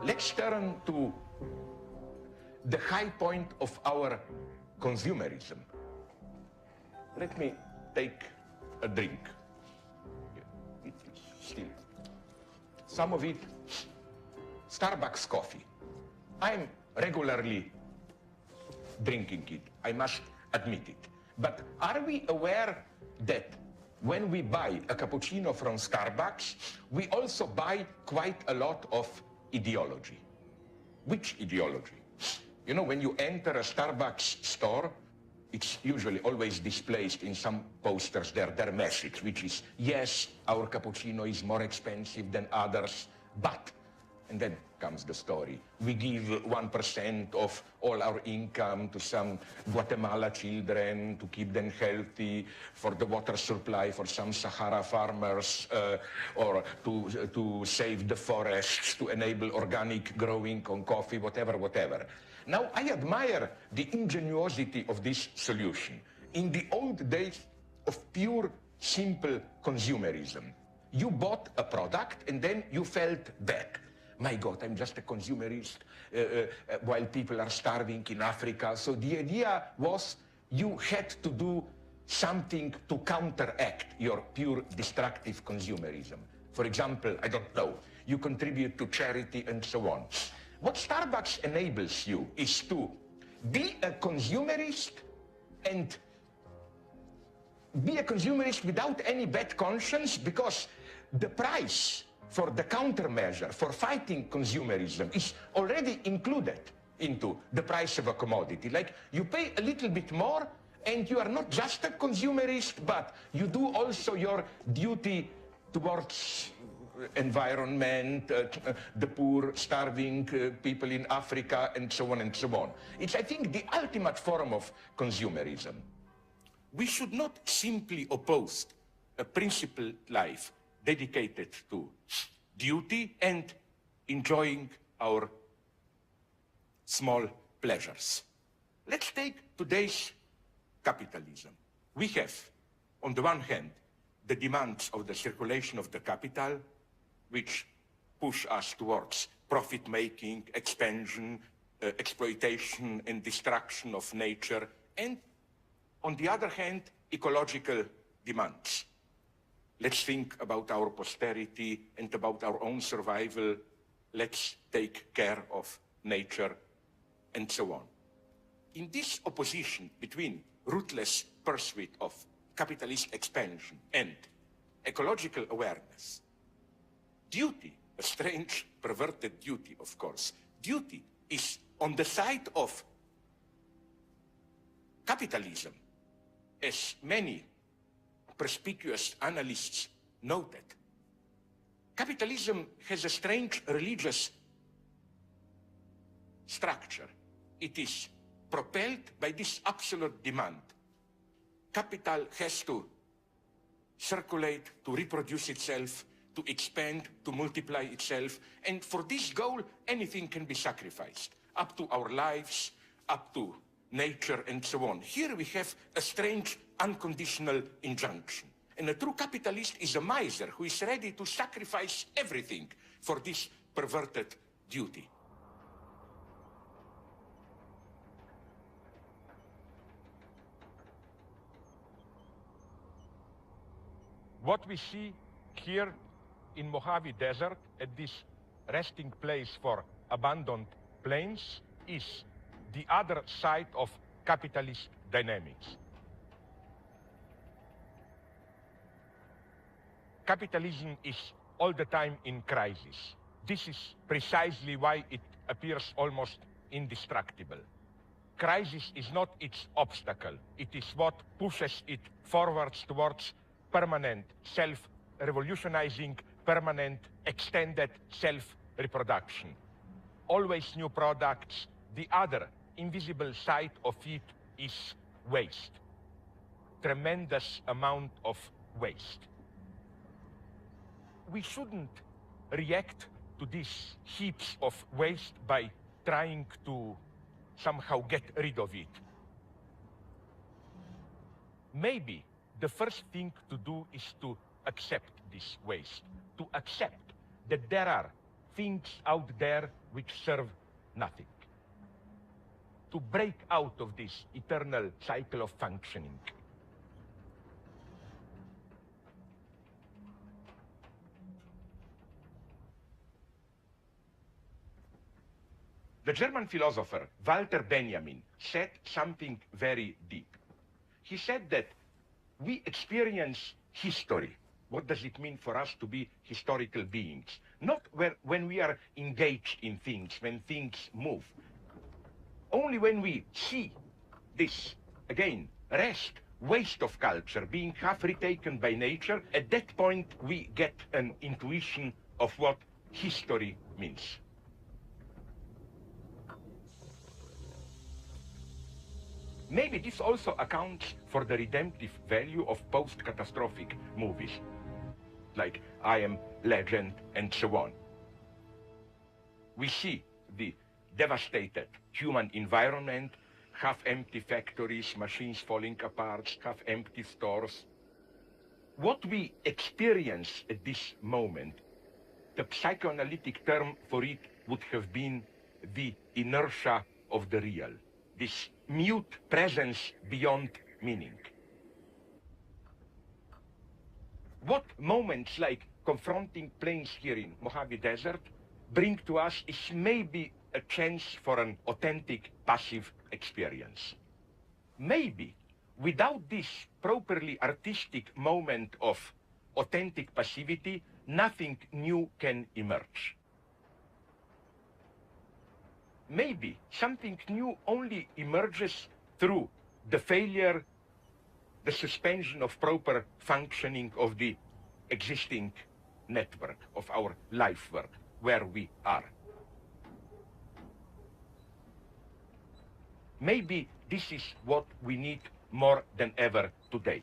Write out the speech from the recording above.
let's turn to the high point of our consumerism. Let me take a drink. It's still, some of it, Starbucks coffee. I'm regularly drinking it, I must admit it. But are we aware that when we buy a cappuccino from Starbucks, we also buy quite a lot of ideology? Which ideology? You know, when you enter a Starbucks store, it's usually always displayed in some posters their message, which is, yes, our cappuccino is more expensive than others, but, and then comes the story, we give 1% of all our income to some Guatemala children to keep them healthy, for the water supply for some Sahara farmers, or to save the forests, to enable organic growing on coffee, whatever. Now, I admire the ingenuity of this solution. In the old days of pure, simple consumerism, you bought a product and then you felt bad. My God, I'm just a consumerist while people are starving in Africa. So the idea was you had to do something to counteract your pure destructive consumerism. For example, I don't know, you contribute to charity and so on. What Starbucks enables you is to be a consumerist and be a consumerist without any bad conscience, because the price for the countermeasure for fighting consumerism is already included into the price of a commodity. Like, you pay a little bit more and you are not just a consumerist, but you do also your duty towards environment, the poor, starving people in Africa, and so on and so on. It's, I think, the ultimate form of consumerism. We should not simply oppose a principled life dedicated to duty and enjoying our small pleasures. Let's take today's capitalism. We have, on the one hand, the demands of the circulation of the capital, which push us towards profit-making, expansion, exploitation and destruction of nature, and on the other hand, ecological demands. Let's think about our posterity and about our own survival. Let's take care of nature, and so on. In this opposition between ruthless pursuit of capitalist expansion and ecological awareness, duty, a strange, perverted duty, of course, duty is on the side of capitalism, as many perspicuous analysts noted. Capitalism has a strange religious structure. It is propelled by this absolute demand. Capital has to circulate, to reproduce itself, to expand, to multiply itself, and for this goal, anything can be sacrificed, up to our lives, up to nature, and so on. Here we have a strange, unconditional injunction. And a true capitalist is a miser who is ready to sacrifice everything for this perverted duty. What we see here in Mojave Desert, at this resting place for abandoned planes, is the other side of capitalist dynamics. Capitalism is all the time in crisis. This is precisely why it appears almost indestructible. Crisis is not its obstacle. It is what pushes it forwards towards permanent self-revolutionizing, permanent extended self-reproduction. Always new products. The other invisible side of it is waste. Tremendous amount of waste. We shouldn't react to these heaps of waste by trying to somehow get rid of it. Maybe the first thing to do is to accept this waste, to accept that there are things out there which serve nothing. To break out of this eternal cycle of functioning. The German philosopher Walter Benjamin said something very deep. He said that we experience history. What does it mean for us to be historical beings? Not when we are engaged in things, when things move. Only when we see this, again, rest, waste of culture being half retaken by nature, at that point we get an intuition of what history means. Maybe this also accounts for the redemptive value of post-catastrophic movies, like I Am Legend and so on. We see the devastated human environment, half-empty factories, machines falling apart, half-empty stores. What we experience at this moment, the psychoanalytic term for it would have been the inertia of the real, this mute presence beyond meaning. What moments like confronting plains here in Mojave Desert bring to us is maybe a chance for an authentic passive experience. Maybe without this properly artistic moment of authentic passivity, nothing new can emerge. Maybe something new only emerges through the failure, the suspension of proper functioning of the existing network, of our life work, where we are. Maybe this is what we need more than ever today.